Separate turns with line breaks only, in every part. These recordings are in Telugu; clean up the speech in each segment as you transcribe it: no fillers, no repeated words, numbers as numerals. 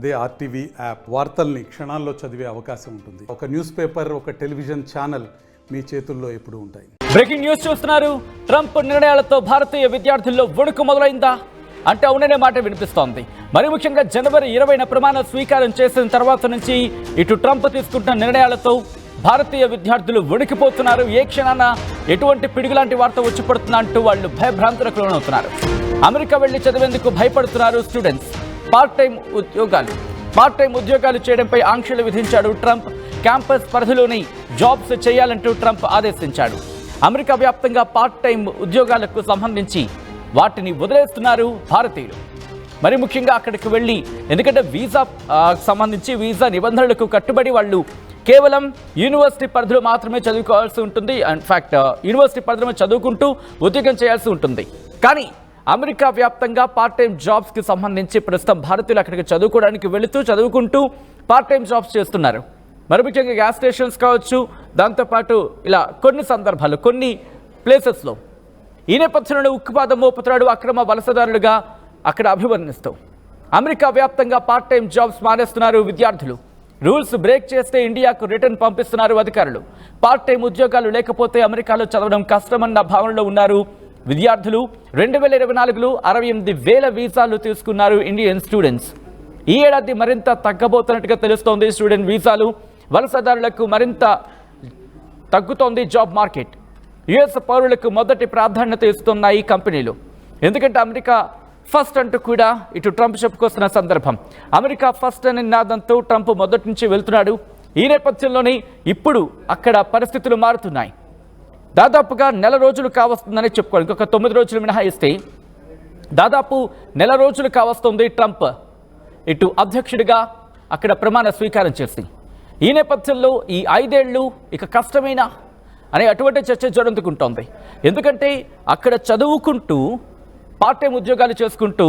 అదే ఆర్టీవీ యాప్ వార్తల్ని క్షణాల్లో చదివే అవకాశం ఉంటుంది. ఒక న్యూస్ పేపర్, ఒక టెలివిజన్ ఛానల్ మీ చేతుల్లో ఎప్పుడూ ఉంటాయి.
బ్రేకింగ్ న్యూస్ చూస్తున్నారు. ట్రంప్ నిర్ణయాలతో భారతీయ విద్యార్థుల్లో వణుకు మొదలైందా అంటే అవుననే మాట వినిపిస్తోంది. మరి ముఖ్యంగా జనవరి 20న ప్రమాణ స్వీకారం చేసిన తర్వాత నుంచి ఇటు ట్రంప్ తీసుకుంటున్న నిర్ణయాలతో భారతీయ విద్యార్థులు వణికిపోతున్నారు. ఏ క్షణాన ఎటువంటి పిడుగులాంటి వార్త వచ్చి పడుతుందా అంటూ వాళ్ళు భయభ్రాంతులకు లోనవుతున్నారు. అమెరికా వెళ్లి చదివేందుకు భయపడుతున్నారు స్టూడెంట్స్. పార్ట్ టైం ఉద్యోగాలు చేయడంపై ఆంక్షలు విధించాడు ట్రంప్. క్యాంపస్ పరిధిలోని జాబ్స్ చేయాలంటూ ట్రంప్ ఆదేశించాడు. అమెరికా వ్యాప్తంగా పార్ట్ టైం ఉద్యోగాలకు సంబంధించి వాటిని వదిలేస్తున్నారు భారతీయులు. మరి ముఖ్యంగా అక్కడికి వెళ్ళి, ఎందుకంటే వీసా సంబంధించి వీసా నిబంధనలకు కట్టుబడి వాళ్ళు కేవలం యూనివర్సిటీ పరిధిలో మాత్రమే చదువుకోవాల్సి ఉంటుంది. ఇన్ఫ్యాక్ట్ యూనివర్సిటీ పరిధిలో చదువుకుంటూ ఉద్యోగం చేయాల్సి ఉంటుంది. కానీ అమెరికా వ్యాప్తంగా పార్ట్ టైం జాబ్స్కి సంబంధించి ప్రస్తుతం భారతీయులు అక్కడికి చదువుకుంటూ పార్ట్ టైం జాబ్స్ చేస్తున్నారు. మరి ముఖ్యంగా గ్యాస్ స్టేషన్స్ కావచ్చు, దాంతోపాటు ఇలా కొన్ని సందర్భాలు కొన్ని ప్లేసెస్లో ఈ నేపథ్యంలో ఉక్కుపాదం మోపుతున్నాడు అక్రమ వలసదారులుగా అక్కడ అభివర్ణిస్తూ. అమెరికా వ్యాప్తంగా పార్ట్ టైం జాబ్స్ మానేస్తున్నారు విద్యార్థులు. రూల్స్ బ్రేక్ చేస్తే ఇండియాకు రిటర్న్ పంపిస్తున్నారు అధికారులు. పార్ట్ టైం ఉద్యోగాలు లేకపోతే అమెరికాలో చదవడం కష్టమన్న భావనలో ఉన్నారు విద్యార్థులు. 2024లో 68,000 వీసాలు తీసుకున్నారు ఇండియన్ స్టూడెంట్స్. ఈ ఏడాది మరింత తగ్గబోతున్నట్టుగా తెలుస్తోంది. స్టూడెంట్ వీసాలు వలసదారులకు మరింత తగ్గుతోంది జాబ్ మార్కెట్. యుఎస్ పౌరులకు మొదటి ప్రాధాన్యత ఇస్తున్నాయి కంపెనీలు. ఎందుకంటే అమెరికా ఫస్ట్ అంటూ కూడా ఇటు ట్రంప్ చెప్పుకొస్తున్న సందర్భం. అమెరికా ఫస్ట్ అనే నినాదంతో ట్రంప్ మొదటి నుంచి వెళ్తున్నాడు. ఈ నేపథ్యంలోనే ఇప్పుడు అక్కడ పరిస్థితులు మారుతున్నాయి. దాదాపుగా నెల రోజులు కావస్తుందని చెప్పుకోవాలి. ఇంకొక 9 రోజులు మినహాయిస్తే దాదాపు నెల రోజులు కావస్తుంది ట్రంప్ ఇటు అధ్యక్షుడిగా అక్కడ ప్రమాణ స్వీకారం చేసి. ఈ నేపథ్యంలో ఈ 5 ఏళ్ళు ఇక కష్టమేనా అనే అటువంటి చర్చ జరుగుతుంటోంది. ఎందుకంటే అక్కడ చదువుకుంటూ పార్ట్ టైం ఉద్యోగాలు చేసుకుంటూ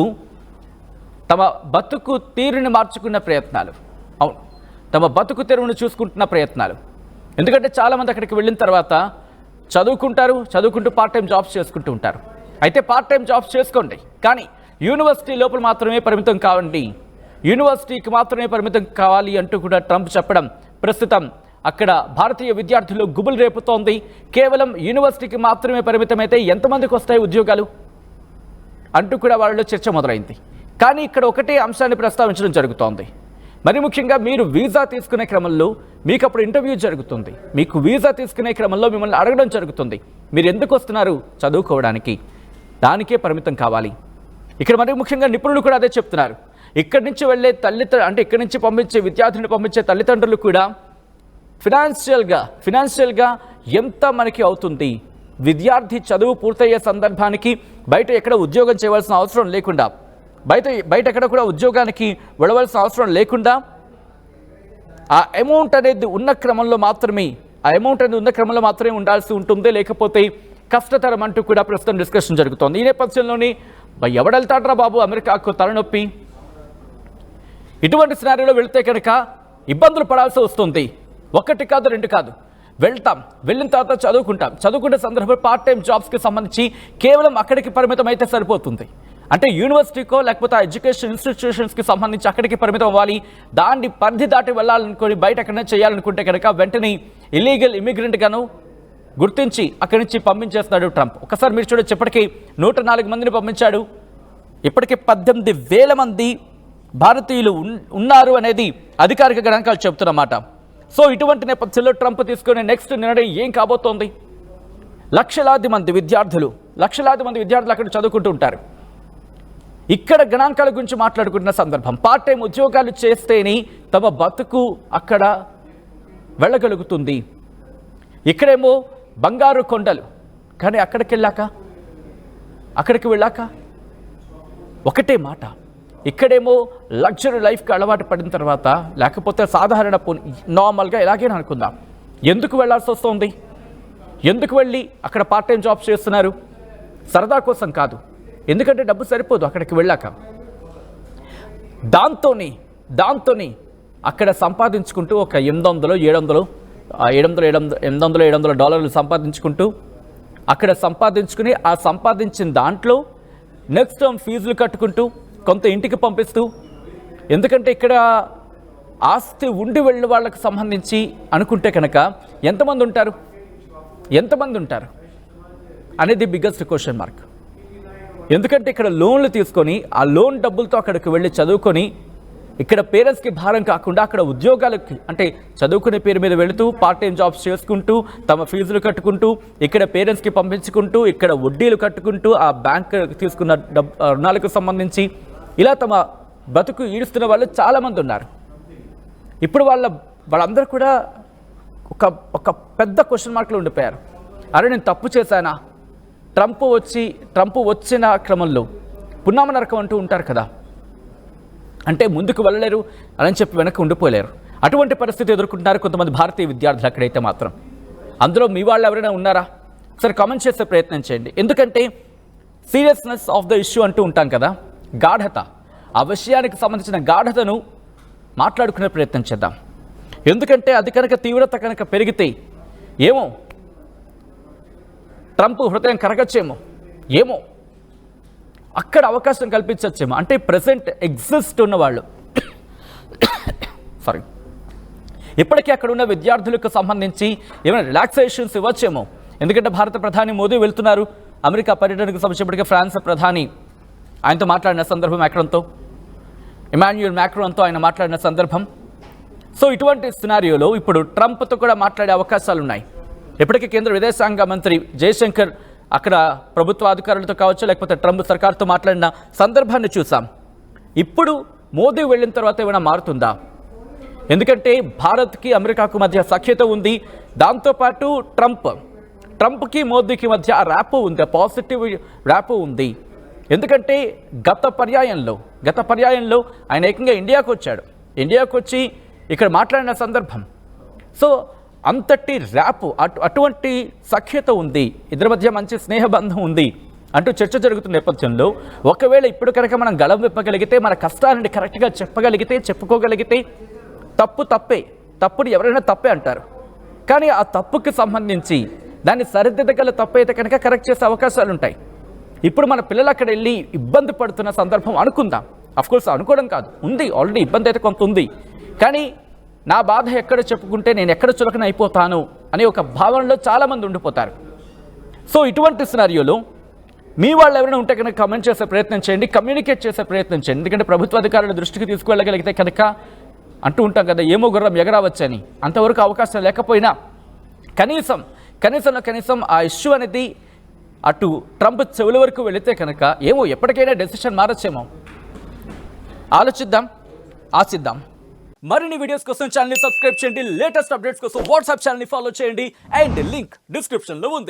తమ బతుకు తీరుని మార్చుకున్న ప్రయత్నాలు, తమ బతుకు తెరువును చూసుకుంటున్న ప్రయత్నాలు. ఎందుకంటే చాలామంది అక్కడికి వెళ్ళిన తర్వాత చదువుకుంటూ పార్ట్ టైం జాబ్స్ చేసుకుంటూ ఉంటారు. అయితే పార్ట్ టైం జాబ్స్ చేసుకోండి, కానీ యూనివర్సిటీ లోపల మాత్రమే పరిమితం కావండి, యూనివర్సిటీకి మాత్రమే పరిమితం కావాలి అంటూ కూడా ట్రంప్ చెప్పడం ప్రస్తుతం అక్కడ భారతీయ విద్యార్థులు గుబులు రేపుతోంది. కేవలం యూనివర్సిటీకి మాత్రమే పరిమితమైతే ఎంతమందికి వస్తాయి ఉద్యోగాలు అంటూ కూడా వాళ్ళలో చర్చ మొదలైంది. కానీ ఇక్కడ ఒకటే అంశాన్ని ప్రస్తావించడం జరుగుతోంది. మరి ముఖ్యంగా మీరు వీసా తీసుకునే క్రమంలో మీకు అప్పుడు ఇంటర్వ్యూ జరుగుతుంది. మీకు వీసా తీసుకునే క్రమంలో మిమ్మల్ని అడగడం జరుగుతుంది, మీరు ఎందుకు వస్తున్నారు? చదువుకోవడానికి. దానికే పరిమితం కావాలి. ఇక్కడ మరి ముఖ్యంగా నిపుణులు కూడా అదే చెప్తున్నారు. ఇక్కడి నుంచి వెళ్ళే ఇక్కడి నుంచి విద్యార్థులను పంపించే తల్లిదండ్రులు కూడా ఫినాన్షియల్గా ఎంత మనకి అవుతుంది, విద్యార్థి చదువు పూర్తయ్యే సందర్భానికి బయట ఎక్కడ ఉద్యోగం చేయవలసిన అవసరం లేకుండా, బయట ఎక్కడ కూడా ఉద్యోగానికి వెళ్ళవలసిన అవసరం లేకుండా ఆ అమౌంట్ అనేది ఉన్న క్రమంలో మాత్రమే ఉండాల్సి ఉంటుంది. లేకపోతే కష్టతరం అంటూ కూడా ప్రస్తుతం డిస్కషన్ జరుగుతోంది. ఈ నేపథ్యంలోనే ఎవడెళ్తాడ్రా బాబు అమెరికాకు తలనొప్పి, ఇటువంటి సినారియోలో వెళితే కనుక ఇబ్బందులు పడాల్సి వస్తుంది. 1 కాదు 2 కాదు, వెళ్ళిన తర్వాత చదువుకునే సందర్భంలో పార్ట్ టైం జాబ్స్కి సంబంధించి కేవలం అక్కడికి పరిమితం అయితే సరిపోతుంది. అంటే యూనివర్సిటీకో లేకపోతే ఆ ఎడ్యుకేషన్ ఇన్స్టిట్యూషన్స్కి సంబంధించి అక్కడికి పరిమితం అవ్వాలి. దాన్ని పరిధి దాటి వెళ్ళాలనుకొని బయట ఎక్కడైనా చేయాలనుకుంటే కనుక వెంటనే ఇల్లీగల్ ఇమిగ్రెంట్గాను గుర్తించి అక్కడి నుంచి పంపించేస్తున్నాడు ట్రంప్. ఒకసారి మీరు చూడొచ్చు, ఇప్పటికీ 104 మందిని పంపించాడు. ఇప్పటికీ 18,000 మంది భారతీయులు ఉన్నారు అనేది అధికారిక గణాంకాలు చెబుతున్నమాట. సో ఇటువంటి నేపథ్యంలో ట్రంప్ తీసుకునే నెక్స్ట్ నిర్ణయం ఏం కాబోతోంది? లక్షలాది మంది విద్యార్థులు అక్కడ చదువుకుంటూ ఉంటారు. ఇక్కడ గణాంకాల గురించి మాట్లాడుకుంటున్న సందర్భం, పార్ట్ టైం ఉద్యోగాలు చేస్తేనే తమ బతుకు అక్కడ వెళ్ళగలుగుతుంది. ఇక్కడేమో బంగారు కొండలు, కానీ అక్కడికి వెళ్ళాక ఒకటే మాట, ఇక్కడేమో లగ్జరీ లైఫ్కి అలవాటు పడిన తర్వాత, లేకపోతే సాధారణ నార్మల్గా ఎలాగైనా అనుకుందాం, ఎందుకు వెళ్ళాల్సి వస్తుంది? ఎందుకు వెళ్ళి అక్కడ పార్ట్ టైం జాబ్స్ చేస్తున్నారు? సరదా కోసం కాదు, ఎందుకంటే డబ్బు సరిపోదు అక్కడికి వెళ్ళాక. దాంతోని అక్కడ సంపాదించుకుంటూ ఒక $700 సంపాదించుకుంటూ అక్కడ సంపాదించుకుని ఆ సంపాదించిన దాంట్లో నెక్స్ట్ టర్మ్ ఫీజులు కట్టుకుంటూ కొంత ఇంటికి పంపిస్తూ ఎందుకంటే ఇక్కడ ఆస్తి ఉండి వెళ్ళిన వాళ్ళకు సంబంధించి అనుకుంటే కనుక ఎంతమంది ఉంటారు అనేది బిగ్గెస్ట్ క్వశ్చన్ మార్క్. ఎందుకంటే ఇక్కడ లోన్లు తీసుకొని ఆ లోన్ డబ్బులతో అక్కడికి వెళ్ళి చదువుకొని ఇక్కడ పేరెంట్స్కి భారం కాకుండా అక్కడ ఉద్యోగాలకి అంటే చదువుకునే పేరు మీద వెళుతూ పార్ట్ టైం జాబ్స్ చేసుకుంటూ తమ ఫీజులు కట్టుకుంటూ ఇక్కడ పేరెంట్స్కి పంపించుకుంటూ ఇక్కడ వడ్డీలు కట్టుకుంటూ ఆ బ్యాంక్ తీసుకున్న రుణాలకు సంబంధించి ఇలా తమ బతుకు ఈడుస్తున్న వాళ్ళు చాలామంది ఉన్నారు. ఇప్పుడు వాళ్ళందరూ కూడా ఒక పెద్ద క్వశ్చన్ మార్కులు ఉండిపోయారు. అరే నేను తప్పు చేశానా? ట్రంప్ వచ్చిన క్రమంలో పున్నామ నరకం అంటూ ఉంటారు కదా, అంటే ముందుకు వెళ్ళలేరు అని చెప్పి వెనక్కి ఉండిపోలేరు. అటువంటి పరిస్థితి ఎదుర్కొంటున్నారు కొంతమంది భారతీయ విద్యార్థులు అక్కడైతే మాత్రం. అందులో మీ వాళ్ళు ఎవరైనా ఉన్నారా? ఒకసారి కామెంట్ చేసే ప్రయత్నం చేయండి. ఎందుకంటే సీరియస్నెస్ ఆఫ్ ద ఇష్యూ అంటూ ఉంటాం కదా, గాఢత, ఆ విషయానికి సంబంధించిన గాఢతను మాట్లాడుకునే ప్రయత్నం చేద్దాం. ఎందుకంటే అది కనుక తీవ్రత కనుక పెరిగితే ఏమో ట్రంప్ హృదయం కరగచ్చేమో, ఏమో అక్కడ అవకాశం కల్పించచ్చేమో. అంటే ప్రెసెంట్ ఎగ్జిస్ట్ ఉన్నవాళ్ళు ఇప్పటికీ అక్కడ ఉన్న విద్యార్థులకు సంబంధించి ఏమైనా రిలాక్సేషన్స్ ఇవ్వచ్చేమో. ఎందుకంటే భారత ప్రధాని మోదీ వెళ్తున్నారు అమెరికా పర్యటనకు సంబంధించి. ఫ్రాన్స్ ప్రధాని ఆయనతో మాట్లాడిన సందర్భం, ఇమాన్యుయల్ మ్యాక్రోన్తో ఆయన మాట్లాడిన సందర్భం. సో ఇటువంటి సినారియోలో ఇప్పుడు ట్రంప్తో కూడా మాట్లాడే అవకాశాలు ఉన్నాయి. ఇప్పటికీ కేంద్ర విదేశాంగ మంత్రి జయశంకర్ అక్కడ ప్రభుత్వ అధికారులతో కావచ్చు లేకపోతే ట్రంప్ సర్కార్తో మాట్లాడిన సందర్భాన్ని చూసాం. ఇప్పుడు మోదీ వెళ్ళిన తర్వాత ఏమైనా మారుతుందా? ఎందుకంటే భారత్కి అమెరికాకు మధ్య సఖ్యత ఉంది. దాంతోపాటు ట్రంప్కి మోదీకి మధ్య ఆ ర్యాపో ఉంది, ఆ పాజిటివ్ ర్యాపో ఉంది. ఎందుకంటే గత పర్యాయంలో ఆయన ఏకంగా ఇండియాకు వచ్చి ఇక్కడ మాట్లాడిన సందర్భం. సో అంతటి ర్యాపు, అటువంటి సఖ్యత ఉంది, ఇద్దరి మధ్య మంచి స్నేహబంధం ఉంది అంటూ చర్చ జరుగుతున్న నేపథ్యంలో ఒకవేళ ఇప్పుడు కనుక మనం గళం విప్పగలిగితే, మన కష్టాలని కరెక్ట్గా చెప్పుకోగలిగితే తప్పుని ఎవరైనా తప్పే అంటారు. కానీ ఆ తప్పుకి సంబంధించి దాన్ని సరిదిద్దగల తప్పైతే కనుక కరెక్ట్ చేసే అవకాశాలు ఉంటాయి. ఇప్పుడు మన పిల్లలు అక్కడ వెళ్ళి ఇబ్బంది పడుతున్న సందర్భం అనుకుందాం. అఫ్కోర్స్ అనుకోవడం కాదు, ఉంది ఆల్రెడీ ఇబ్బంది అయితే కొంత ఉంది. కానీ నా బాధ ఎక్కడ చెప్పుకుంటే నేను ఎక్కడ చులకన అయిపోతాను అనే ఒక భావనలో చాలామంది ఉండిపోతారు. సో ఇటువంటి సినారియోలో మీ వాళ్ళు ఎవరైనా ఉంటే కనుక కమెంట్ చేసే ప్రయత్నం చేయండి, కమ్యూనికేట్ చేసే ప్రయత్నం చేయండి. ఎందుకంటే ప్రభుత్వ అధికారుల దృష్టికి తీసుకువెళ్ళగలిగితే కనుక అంటూ ఉంటాం కదా, ఏమో గుర్రం ఎగరావచ్చని. అంతవరకు అవకాశం లేకపోయినా కనీసం ఆ ఇష్యూ అనేది అటు ట్రంప్ చెవుల వరకు వెళితే కనుక ఏమో ఎప్పటికైనా డెసిషన్ మారచ్చేమో. ఆశిద్దాం. మరిన్ని వీడియోస్ కోసం ఛానల్ ని సబ్స్క్రైబ్ చేయండి. లేటెస్ట్ అప్డేట్స్ కోసం వాట్సాప్ ఛానల్ ని ఫాలో చేయండి. అండ్ లింక్ డిస్క్రిప్షన్ లో ఉంది.